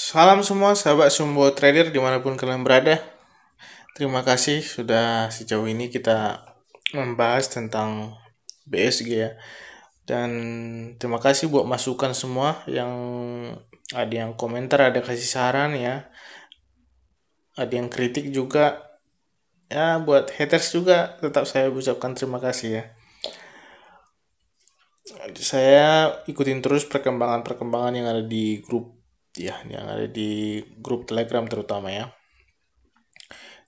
Salam semua sahabat Sumbo Trader dimanapun kalian berada. Terima kasih sudah sejauh ini kita membahas tentang BSG ya. Dan terima kasih buat masukan semua yang ada yang komentar, ada kasih saran ya. Ada yang kritik juga. Ya buat haters juga tetap saya ucapkan terima kasih ya. Saya ikutin terus perkembangan-perkembangan yang ada di grup ya, yang ada di grup Telegram terutama ya.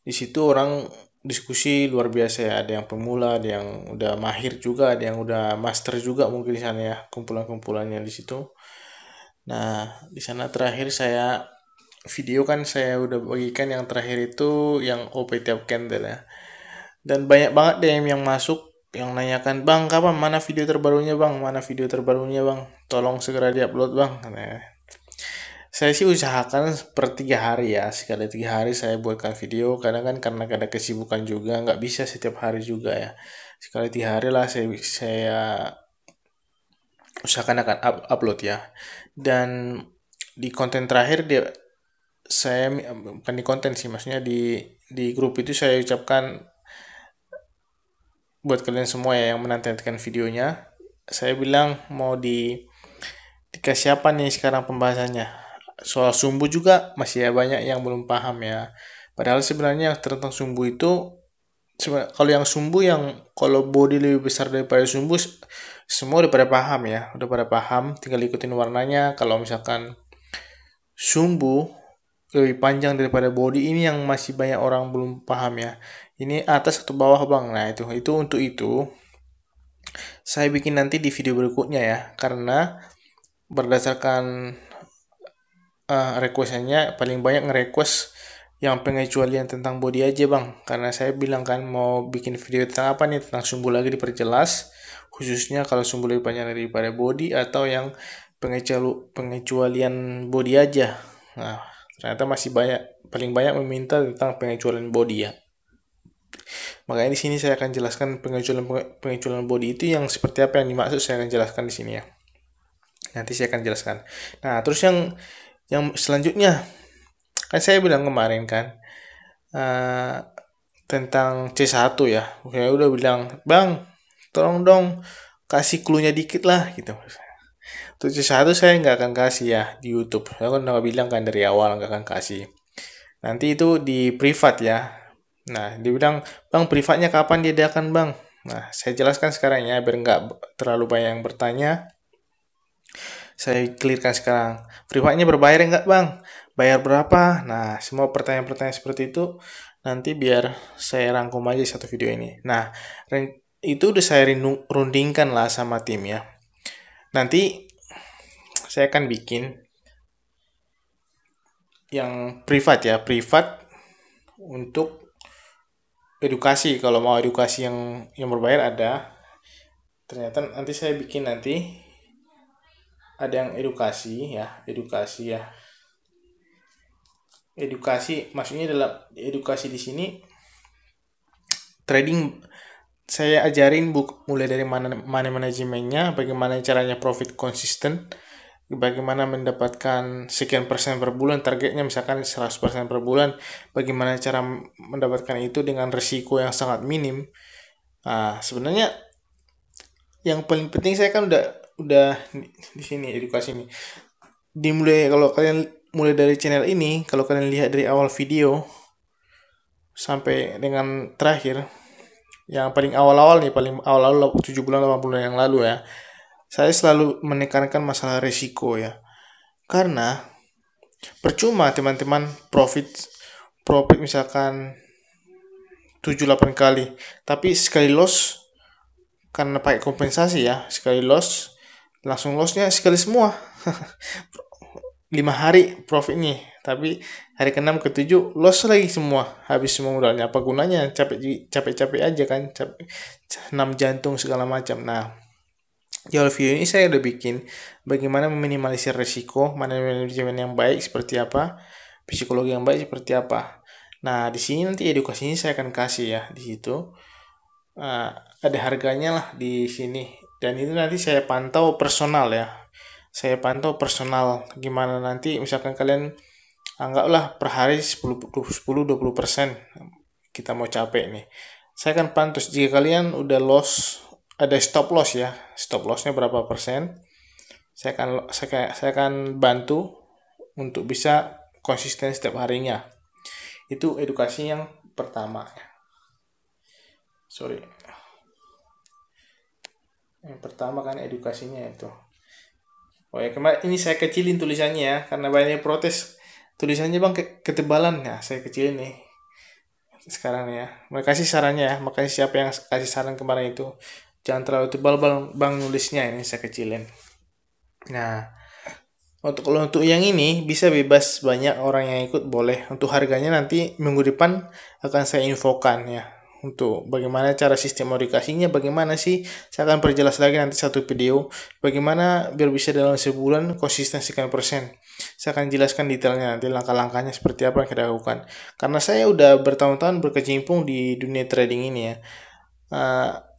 Di situ orang diskusi luar biasa ya, ada yang pemula, ada yang udah mahir juga, ada yang udah master juga mungkin di sana ya, kumpulan-kumpulannya di situ. Nah, di sana terakhir saya video kan saya udah bagikan, yang terakhir itu yang OP tiap candle ya. Dan banyak banget DM yang masuk yang nanyakan, "Bang, kapan mana video terbarunya, Bang? Mana video terbarunya, Bang? Tolong segera diupload, Bang." Nah, saya sih usahakan per 3 hari ya, sekali 3 hari saya buatkan video. Kadang kan karena ada kesibukan juga, nggak bisa setiap hari juga ya. Sekali 3 hari lah saya usahakan akan upload ya. Dan di konten terakhir saya bukan di konten sih, maksudnya di grup itu saya ucapkan buat kalian semua ya yang menantikan videonya. Saya bilang mau dikasih apa nih sekarang pembahasannya. Soal sumbu juga masih ya banyak yang belum paham ya. Padahal sebenarnya tentang sumbu itu, kalau yang sumbu yang kalau body lebih besar daripada sumbu, semua udah pada paham ya, udah pada paham, tinggal ikutin warnanya. Kalau misalkan sumbu lebih panjang daripada body, ini yang masih banyak orang belum paham ya. Ini atas atau bawah, Bang? Nah, itu untuk itu saya bikin nanti di video berikutnya ya, karena berdasarkan requestannya paling banyak nge-request yang pengecualian tentang body aja, Bang. Karena saya bilang kan mau bikin video tentang apa nih, tentang sumbu lagi diperjelas, khususnya kalau sumbu lebih panjang daripada body atau yang pengecualian body aja. Nah, ternyata masih paling banyak meminta tentang pengecualian body ya. Makanya di sini saya akan jelaskan pengecualian body itu yang seperti apa yang dimaksud, saya akan jelaskan di sini ya. Nanti saya akan jelaskan. Nah, terus yang selanjutnya, kan saya bilang kemarin kan tentang C1 ya. Saya udah bilang, "Bang, tolong dong kasih clue-nya dikit lah," gitu. Untuk C1 saya nggak akan kasih ya di YouTube. Saya kan udah bilang kan dari awal nggak akan kasih. Nanti itu di privat ya. Nah, dia bilang, "Bang, privatnya kapan diadakan, Bang?" Nah, saya jelaskan sekarang ya, biar nggak terlalu banyak yang bertanya. Saya clearkan sekarang. Privatnya berbayar nggak, Bang? Bayar berapa? Nah, semua pertanyaan-pertanyaan seperti itu nanti biar saya rangkum aja satu video ini. Nah, itu udah saya rundingkan lah sama tim ya. Nanti saya akan bikin yang privat ya, privat untuk edukasi. Kalau mau edukasi yang berbayar ada. Ternyata nanti saya bikin nanti ada yang edukasi ya. Edukasi maksudnya dalam edukasi di sini trading saya ajarin mulai dari mana manajemennya, bagaimana caranya profit konsisten, bagaimana mendapatkan sekian persen per bulan, targetnya misalkan 100% per bulan, bagaimana cara mendapatkan itu dengan risiko yang sangat minim. Nah, sebenarnya yang paling penting saya kan udah di sini edukasi ini. Kalau kalian mulai dari channel ini, kalau kalian lihat dari awal video sampai dengan terakhir, yang paling awal-awal nih, paling awal-awal 7 bulan 8 bulan yang lalu ya, saya selalu menekankan masalah risiko ya. Karena percuma teman-teman profit misalkan 7-8 kali, tapi sekali loss karena pakai kompensasi ya, sekali loss langsung lossnya sekali semua. 5 hari profitnya, tapi hari ke-6 ke-7 loss lagi semua, habis semua modalnya. Apa gunanya? Capek-capek aja kan, 6 jantung segala macam. Nah, di awal video ini saya udah bikin bagaimana meminimalisir risiko, manajemen yang baik seperti apa, psikologi yang baik seperti apa. Nah, di sini nanti edukasinya saya akan kasih ya di situ. Ada harganya lah di sini, dan itu nanti saya pantau personal ya. saya pantau personal. Gimana nanti misalkan kalian anggaplah per hari 10-20% kita mau capek nih. Saya akan pantau jika kalian udah loss, ada stop loss ya. Stop lossnya berapa persen? Saya akan bantu untuk bisa konsisten setiap harinya. Itu edukasi yang pertama. Sorry. Yang pertama kan edukasinya itu. Oh ya, kemarin ini saya kecilin tulisannya ya, karena banyak protes. Tulisannya bang ketebalan ya, saya kecilin nih. Sekarang ya. Makasih sarannya ya. Makasih siapa yang kasih saran kemarin itu. Jangan terlalu tebal bang nulisnya, ini saya kecilin. Nah, kalau untuk yang ini bisa bebas, banyak orang yang ikut boleh. Untuk harganya nanti minggu depan akan saya infokan ya. Untuk bagaimana cara sistem edukasinya, bagaimana sih, saya akan perjelas lagi nanti satu video. Bagaimana biar bisa dalam sebulan konsisten sekian persen. Saya akan jelaskan detailnya nanti langkah-langkahnya seperti apa yang kita lakukan. Karena saya udah bertahun-tahun berkecimpung di dunia trading ini ya.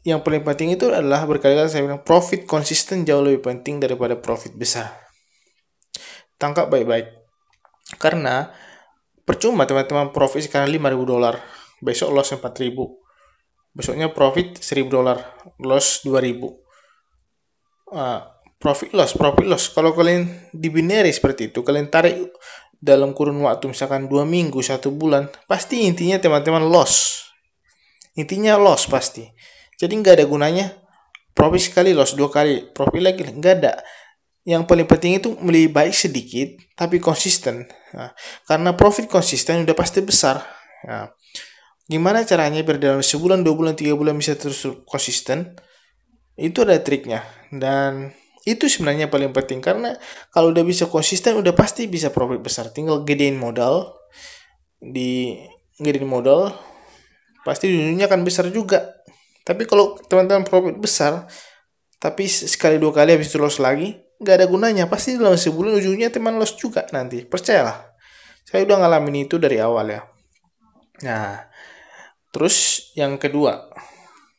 Yang paling penting itu adalah berkali-kali saya bilang profit konsisten jauh lebih penting daripada profit besar. Tangkap baik-baik. Karena percuma teman-teman profit sekarang $5.000, besok loss 4.000, besoknya profit $1.000, loss 2.000. Profit loss. Kalau kalian di binary seperti itu, kalian tarik dalam kurun waktu misalkan 2 minggu, 1 bulan, pasti intinya teman-teman loss. Intinya loss pasti. Jadi nggak ada gunanya profit sekali, loss 2 kali, profit lagi, nggak ada. Yang paling penting itu lebih baik sedikit tapi konsisten. Nah, karena profit konsisten udah pasti besar. Nah, gimana caranya biar dalam sebulan, 2 bulan, 3 bulan bisa terus konsisten? Itu ada triknya. Dan itu sebenarnya paling penting, karena kalau udah bisa konsisten udah pasti bisa profit besar. Tinggal gedein modal, pasti dunia akan besar juga. Tapi kalau teman-teman profit besar tapi sekali 2 kali habis itu loss lagi, nggak ada gunanya. Pasti dalam sebulan ujungnya teman loss juga nanti, percayalah. Saya udah ngalamin itu dari awal ya. Nah, terus yang kedua,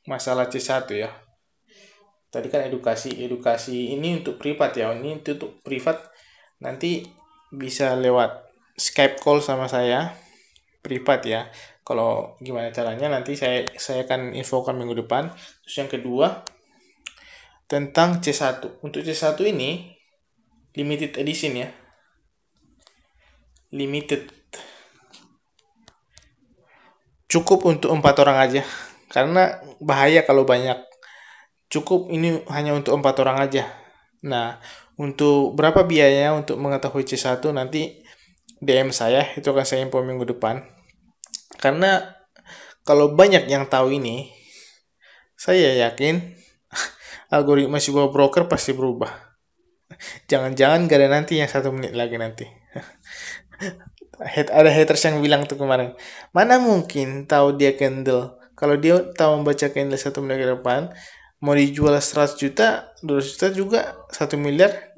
masalah C1 ya. Tadi kan edukasi ini untuk privat ya. Ini untuk privat, nanti bisa lewat Skype call sama saya privat ya. Kalau gimana caranya nanti saya akan infokan minggu depan. Terus yang kedua tentang C1. Untuk C1 ini limited edition ya. Limited. Cukup untuk 4 orang aja. Karena bahaya kalau banyak. Cukup ini hanya untuk 4 orang aja. Nah, untuk berapa biayanya untuk mengetahui C1 nanti DM saya, itu akan saya info minggu depan. Karena kalau banyak yang tahu ini, saya yakin algoritma sebuah broker pasti berubah. Jangan-jangan gak ada nanti yang 1 menit lagi nanti. Ada haters yang bilang tuh kemarin, mana mungkin tahu dia candle. Kalau dia tahu membaca candle 1 menit ke depan, mau dijual 100 juta, 200 juta juga 1 miliar,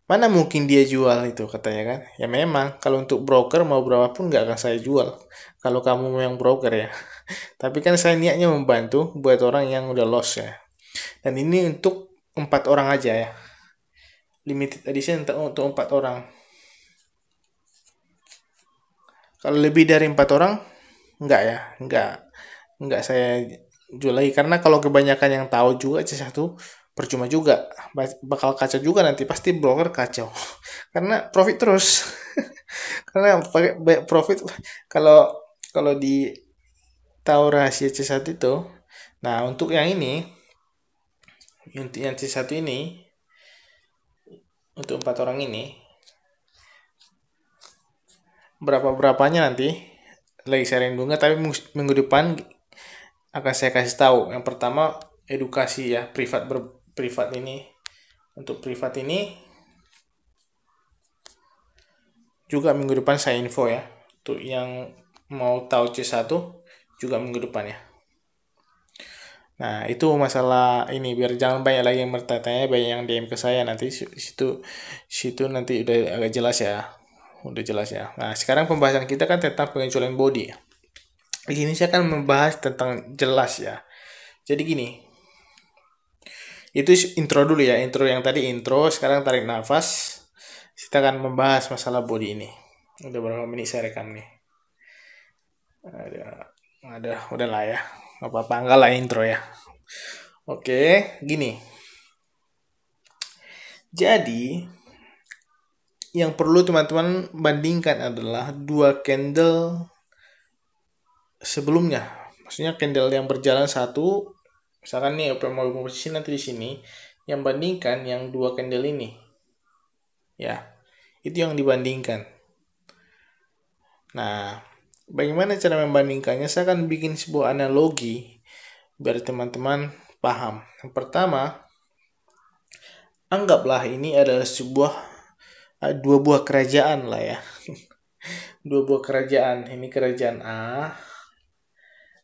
mana mungkin dia jual itu, katanya kan. Ya memang, kalau untuk broker mau berapapun nggak akan saya jual. Kalau kamu memang broker ya. Tapi kan saya niatnya membantu buat orang yang udah loss ya. Dan ini untuk 4 orang aja ya. Limited edition untuk 4 orang. Kalau lebih dari 4 orang, enggak ya. Enggak saya jual lagi. Karena kalau kebanyakan yang tahu juga C1, percuma juga. Bakal kacau juga nanti. Pasti broker kacau. Karena profit terus. Karena profit kalau di tahu rahasia C1 itu. Nah, untuk yang ini, untuk yang C1 ini, untuk 4 orang ini, berapanya nanti lagi saya rindukan, tapi minggu depan akan saya kasih tahu. Yang pertama edukasi ya, privat ini. Untuk privat ini juga minggu depan saya info ya. Untuk yang mau tahu C1 juga minggu depan ya. Nah, itu masalah ini, biar jangan banyak lagi yang bertanya-tanya, banyak yang DM ke saya nanti situ nanti udah agak jelas ya. Udah jelas ya. Nah, sekarang pembahasan kita kan tentang pengecualian body. Di sini saya akan membahas tentang jelas ya. Jadi gini. Itu intro dulu ya, intro yang tadi intro, sekarang tarik nafas. Kita akan membahas masalah body ini. Udah berapa menit saya rekam nih? Udah lah ya. Gak apa-apa, enggak lah intro ya. Oke, gini. Jadi, yang perlu teman-teman bandingkan adalah dua candle sebelumnya. Maksudnya candle yang berjalan satu, misalkan nih mau posisi nanti di sini, yang bandingkan yang dua candle ini. Ya, itu yang dibandingkan. Nah, bagaimana cara membandingkannya? Saya akan bikin sebuah analogi biar teman-teman paham. Yang pertama, anggaplah ini adalah dua buah kerajaan lah ya. Dua buah kerajaan. Ini kerajaan A,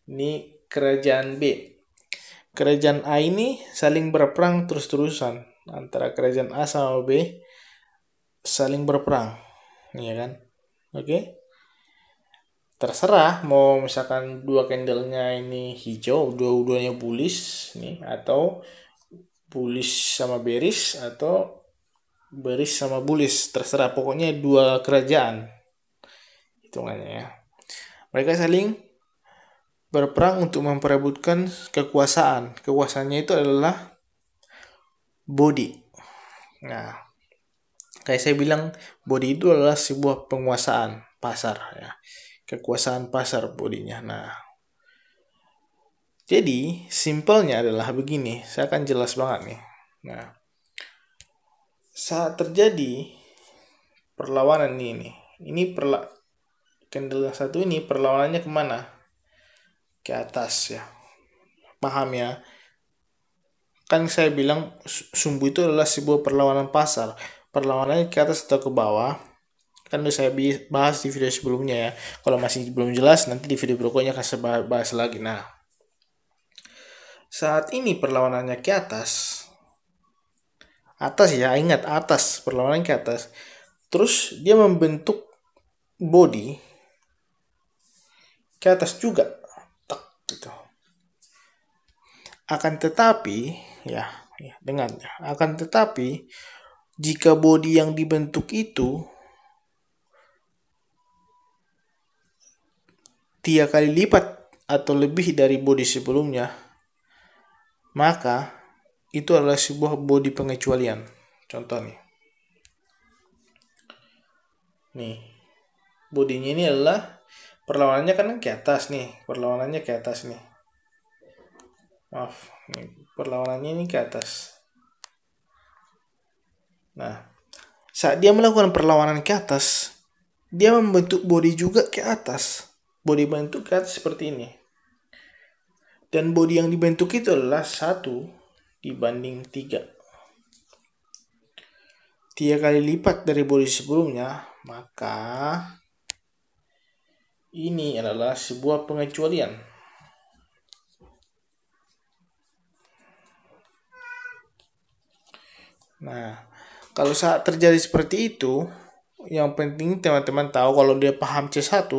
ini kerajaan B. Kerajaan A ini saling berperang terus-terusan antara kerajaan A sama B, saling berperang, ya kan? Oke. Terserah mau misalkan dua candlenya ini hijau, dua-duanya bullish nih, atau bullish sama bearish, atau bearish sama bullish, terserah, pokoknya dua kerajaan hitungannya ya. Mereka saling berperang untuk memperebutkan kekuasaan. Kekuasaannya itu adalah body. Nah, kayak saya bilang, body itu adalah sebuah penguasaan pasar ya. Kekuasaan pasar bodinya. Nah, jadi simpelnya adalah begini, saya akan jelas banget nih. Nah, saat terjadi perlawanan ini candle yang satu ini perlawanannya kemana? Ke atas ya. Paham ya? Kan saya bilang sumbu itu adalah sebuah perlawanan pasar. Perlawanannya ke atas atau ke bawah. Kan udah saya bahas di video sebelumnya ya. Kalau masih belum jelas, nanti di video berikutnya akan saya bahas lagi. Nah, saat ini perlawanannya ke atas. Atas ya, ingat atas. Perlawanan ke atas. Terus dia membentuk body ke atas juga. Tak, gitu. Akan tetapi, akan tetapi, jika body yang dibentuk itu 3 kali lipat atau lebih dari body sebelumnya, maka itu adalah sebuah body pengecualian. Contoh nih. Nih, bodinya ini adalah perlawanannya kan ke atas nih. Perlawanannya ke atas nih. Maaf, nih, perlawanannya ini ke atas. Nah, saat dia melakukan perlawanan ke atas, dia membentuk body juga ke atas. Body bentuk ke atas seperti ini. Dan body yang dibentuk itu adalah 1 dibanding 3. 3 kali lipat dari body sebelumnya, maka ini adalah sebuah pengecualian. Nah, kalau saat terjadi seperti itu, yang penting teman-teman tahu kalau dia paham C1,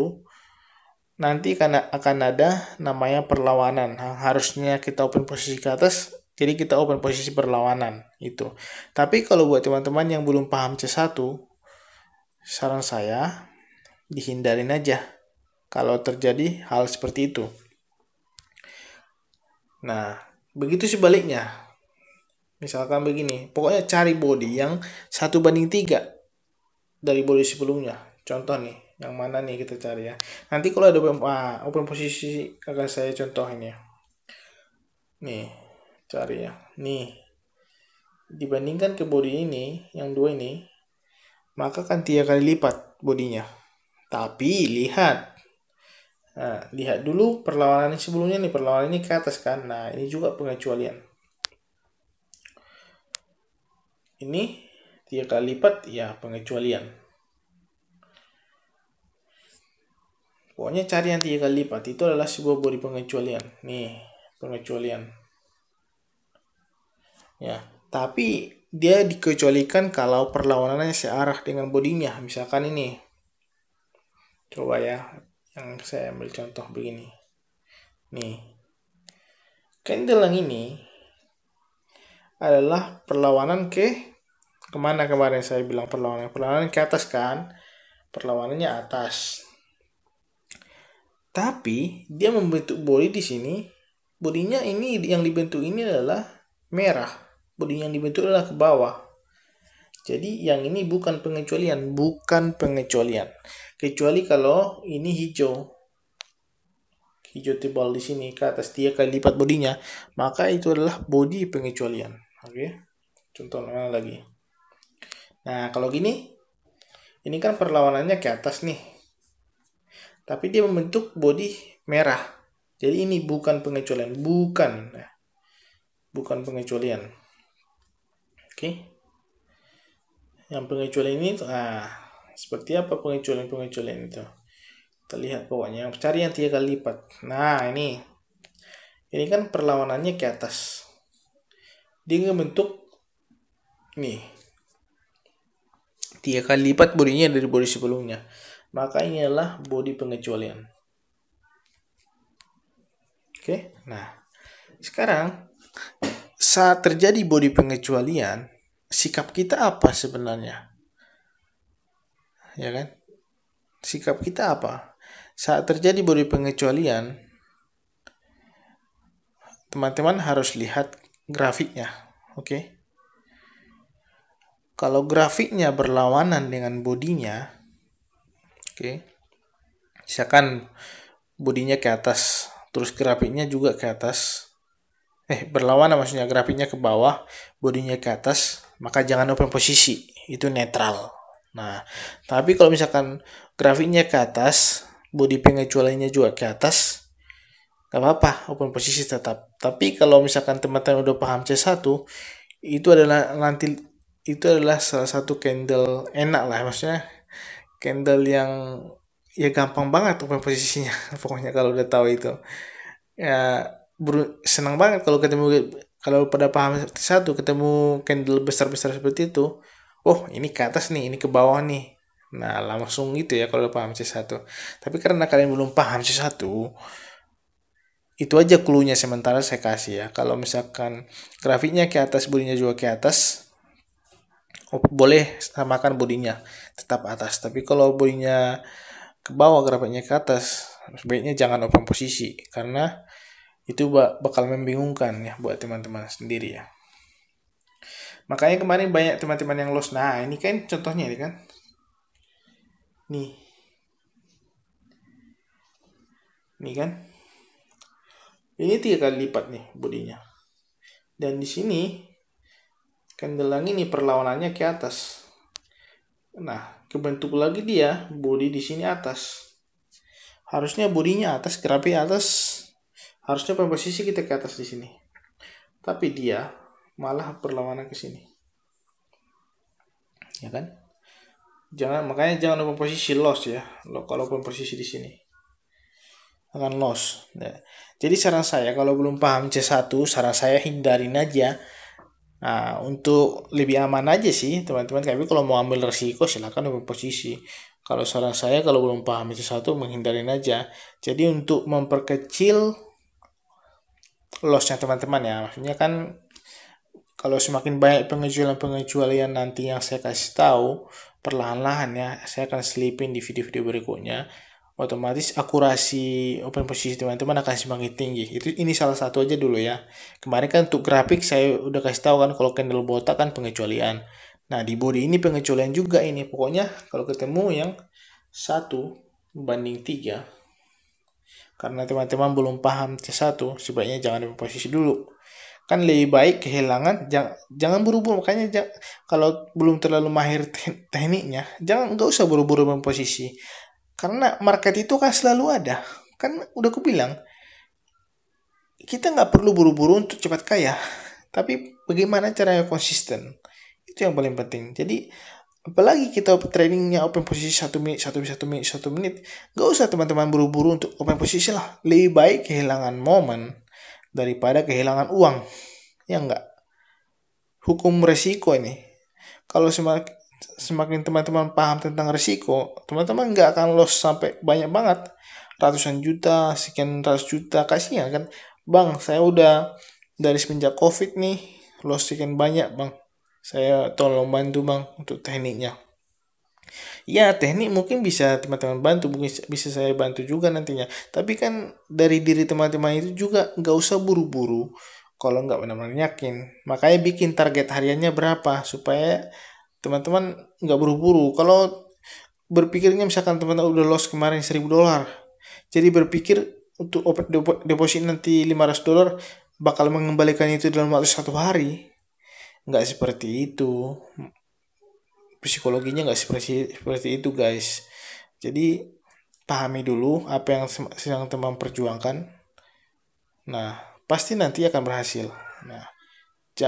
nanti akan ada namanya perlawanan. Harusnya kita open posisi ke atas, jadi kita open posisi perlawanan itu. Tapi kalau buat teman-teman yang belum paham C1, saran saya dihindarin aja kalau terjadi hal seperti itu. Nah, begitu sebaliknya. Misalkan begini, pokoknya cari body yang 1/3 dari body sebelumnya. Contoh nih, yang mana nih kita cari ya. Nanti kalau ada open posisi akan saya contohin ya. Nih, cari ya. Nih, dibandingkan ke body ini, yang dua ini, maka kan 3 kali lipat bodinya. Tapi lihat, nah, lihat dulu perlawanan sebelumnya nih, perlawanan ini ke atas kan. Nah, ini juga pengecualian. Ini 3 kali lipat, ya pengecualian. Pokoknya cari yang 3 kali lipat, itu adalah sebuah body pengecualian. Nih, pengecualian. Ya, tapi dia dikecualikan kalau perlawanannya searah dengan bodinya. Misalkan ini. Coba ya, yang saya ambil contoh begini. Nih. Candle yang ini adalah perlawanan kemana kemarin saya bilang perlawanan ke atas kan, perlawanannya atas. Tapi dia membentuk body di sini, bodinya ini yang dibentuk ini adalah merah, body yang dibentuk adalah ke bawah. Jadi yang ini bukan pengecualian, kecuali kalau ini hijau tebal di sini ke atas 3 kali lipat bodinya, maka itu adalah body pengecualian. Oke, contoh mana lagi? Nah kalau gini, ini kan perlawanannya ke atas nih, tapi dia membentuk body merah. Jadi ini bukan pengecualian, bukan pengecualian. Oke, yang pengecualian ini, seperti apa pengecualian itu? Kita lihat pokoknya, cari yang 3 kali lipat. Nah ini kan perlawanannya ke atas. Dia ngebentuk nih 3 kali lipat bodinya dari body sebelumnya. Maka ini adalah body pengecualian. Oke, nah sekarang saat terjadi body pengecualian, sikap kita apa sebenarnya? Ya kan? Sikap kita apa? Saat terjadi body pengecualian, teman-teman harus lihat grafiknya. Oke. Kalau grafiknya berlawanan dengan bodinya, oke. Misalkan bodinya ke atas, terus grafiknya juga ke atas. Berlawanan maksudnya grafiknya ke bawah, bodinya ke atas, maka jangan open posisi, itu netral. Nah, tapi kalau misalkan grafiknya ke atas, body pengecualiannya juga ke atas, gak apa-apa, open posisi tetap. Tapi kalau misalkan teman-teman udah paham C1, itu adalah salah satu candle enak lah, maksudnya candle yang ya gampang banget open posisinya. Pokoknya kalau udah tahu itu ya senang banget kalau pada paham C1 ketemu candle besar-besar seperti itu. Oh ini ke atas nih, ini ke bawah nih. Nah langsung gitu ya kalau udah paham C1. Tapi karena kalian belum paham C1, itu aja clue-nya sementara saya kasih ya. Kalau misalkan grafiknya ke atas, bodinya juga ke atas, boleh samakan bodinya tetap atas. Tapi kalau bodinya ke bawah, grafiknya ke atas, sebaiknya jangan open posisi karena itu bakal membingungkan ya buat teman-teman sendiri ya. Makanya kemarin banyak teman-teman yang loss. Nah ini kan contohnya ini kan, nih kan, ini 3 kali lipat nih bodinya. Dan di sini candle ini perlawanannya ke atas. Nah, kebentuk lagi dia body di sini atas. Harusnya bodinya atas, grafik atas. Harusnya posisi kita ke atas di sini. Tapi dia malah perlawanan ke sini. Ya kan? Makanya jangan open posisi loss ya. Kalau open posisi di sini akan loss. Nah, jadi saran saya kalau belum paham C1, saran saya hindarin aja. Nah, untuk lebih aman aja sih teman-teman. Tapi kalau mau ambil resiko silakan open posisi. Kalau saran saya kalau belum paham C1 menghindarin aja. Jadi untuk memperkecil lossnya teman-teman ya. Maksudnya kan kalau semakin banyak pengecualian nanti yang saya kasih tahu perlahan-lahan ya, saya akan selipin di video-video berikutnya. Otomatis akurasi open posisi teman-teman akan semakin tinggi. Ini salah satu aja dulu ya. Kemarin kan untuk grafik saya udah kasih tahu kan kalau candle botak kan pengecualian. Nah di body ini pengecualian juga ini. Pokoknya kalau ketemu yang 1:3, karena teman-teman belum paham C1, sebaiknya jangan open posisi dulu. Kan lebih baik kehilangan, jangan buru-buru. Makanya kalau belum terlalu mahir tekniknya, nggak usah buru-buru open posisi. Karena market itu kan selalu ada. Kan udah aku bilang, kita nggak perlu buru-buru untuk cepat kaya. Tapi bagaimana caranya konsisten? Itu yang paling penting. Jadi, apalagi kita tradingnya open posisi 1 menit, 1 menit. Nggak usah teman-teman buru-buru untuk open posisi lah. Lebih baik kehilangan momen daripada kehilangan uang. Ya enggak? Hukum resiko ini. Kalau semakin teman-teman paham tentang risiko, teman-teman nggak akan loss sampai banyak banget, ratusan juta, sekian ratus juta. Kasihan kan, bang, saya udah dari semenjak COVID nih loss sekian banyak bang, saya tolong bantu bang untuk tekniknya. Ya teknik mungkin bisa teman-teman bantu, mungkin bisa saya bantu juga nantinya, tapi kan dari diri teman-teman itu juga nggak usah buru-buru kalau nggak benar-benar yakin. Makanya bikin target hariannya berapa supaya teman-teman nggak buru-buru. Kalau berpikirnya misalkan teman-teman udah loss kemarin $1.000, jadi berpikir untuk deposit nanti $500 bakal mengembalikan itu dalam waktu 1 hari. Nggak seperti itu, psikologinya nggak seperti itu guys. Jadi pahami dulu apa yang sedang teman perjuangkan, nah pasti nanti akan berhasil. Nah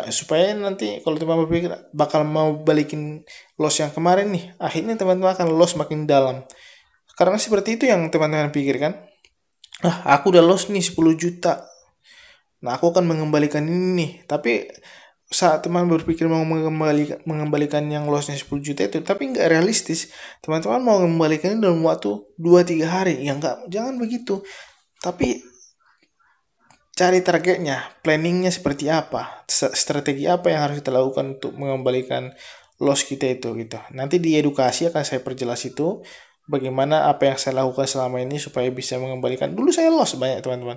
supaya nanti kalau teman berpikir bakal mau balikin loss yang kemarin nih, akhirnya teman-teman akan loss makin dalam. Karena seperti itu yang teman-teman pikirkan, aku udah loss nih 10 juta, nah aku akan mengembalikan ini nih. Tapi saat teman berpikir mau mengembalikan yang lossnya 10 juta itu, tapi nggak realistis, teman-teman mau mengembalikannya dalam waktu 2-3 hari, ya nggak, jangan begitu. Tapi cari targetnya, planningnya seperti apa, strategi apa yang harus kita lakukan untuk mengembalikan loss kita itu gitu. Nanti di edukasi akan saya perjelas itu, bagaimana apa yang saya lakukan selama ini supaya bisa mengembalikan. Dulu saya loss banyak teman-teman,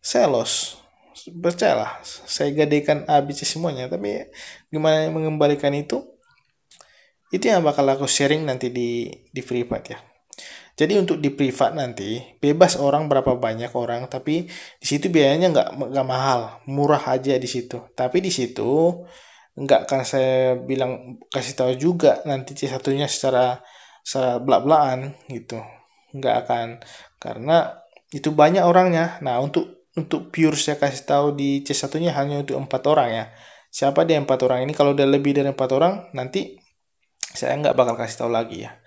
saya loss, percayalah, saya gadaikan ABC semuanya, tapi gimana mengembalikan itu yang bakal aku sharing nanti di privat ya. Jadi untuk di privat nanti bebas orang berapa banyak orang, tapi di situ biayanya nggak mahal, murah aja di situ. Tapi di situ nggak akan saya bilang kasih tahu juga nanti C1-nya secara belak-belakan gitu, nggak akan, karena itu banyak orangnya. Nah untuk pure saya kasih tahu di C1-nya hanya untuk 4 orang ya. Siapa dia 4 orang ini? Kalau udah lebih dari 4 orang nanti saya nggak bakal kasih tahu lagi ya.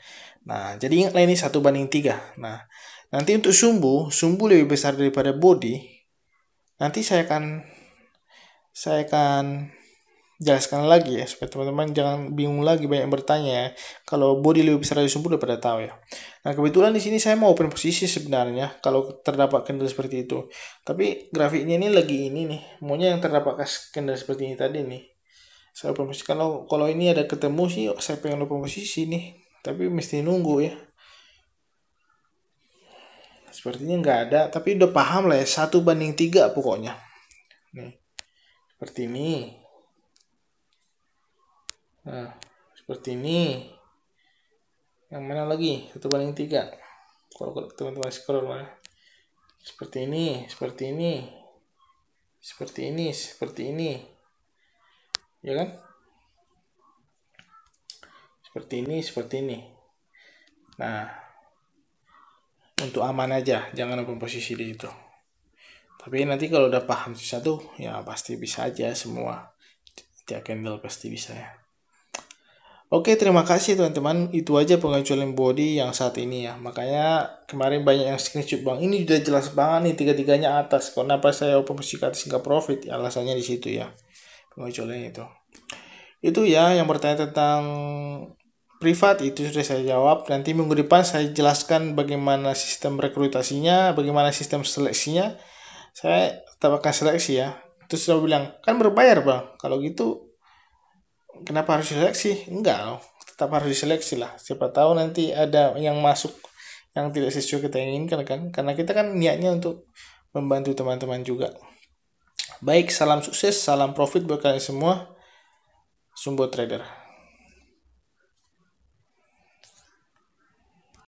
Nah jadi ingatlah ini 1:3. Nah nanti untuk sumbu lebih besar daripada body, nanti saya akan jelaskan lagi ya, supaya teman-teman jangan bingung lagi banyak bertanya ya. Kalau body lebih besar dari sumbu udah pada tahu ya. Nah kebetulan di sini saya mau open posisi sebenarnya kalau terdapat candle seperti itu. Tapi grafiknya ini lagi ini nih, maunya yang terdapat candle seperti ini tadi nih. Saya open posisi. Kalau ini ada ketemu sih saya pengen open posisi nih, tapi mesti nunggu ya. Sepertinya nggak ada, tapi udah paham lah ya, 1:3 pokoknya. Nih seperti ini. Nah seperti ini. Yang mana lagi? 1:3. Kalau teman-teman scroll mana? Seperti ini, seperti ini, seperti ini, seperti ini, ya kan? Seperti ini, seperti ini. Nah, untuk aman aja, jangan open posisi di situ. Tapi nanti kalau udah paham satu, ya pasti bisa aja semua. Tiap candle pasti bisa ya. Oke, terima kasih teman-teman. Itu aja pengecualian body yang saat ini ya. Makanya kemarin banyak yang screenshot bang. Ini udah jelas banget nih tiga-tiganya atas. Kenapa saya open posisi ke atas nggak profit? Ya, alasannya di situ ya. Pengecualian itu. Itu ya yang bertanya tentang privat itu sudah saya jawab. Nanti minggu depan saya jelaskan bagaimana sistem rekrutasinya, bagaimana sistem seleksinya. Saya tetap akan seleksi ya. Terus saya bilang kan berbayar bang. Kalau gitu kenapa harus diseleksi? Enggak, tetap harus diseleksi lah. Siapa tahu nanti ada yang masuk yang tidak sesuai kita inginkan kan. Karena kita kan niatnya untuk membantu teman-teman juga. Baik, salam sukses, salam profit buat kalian semua. Sumbo Trader.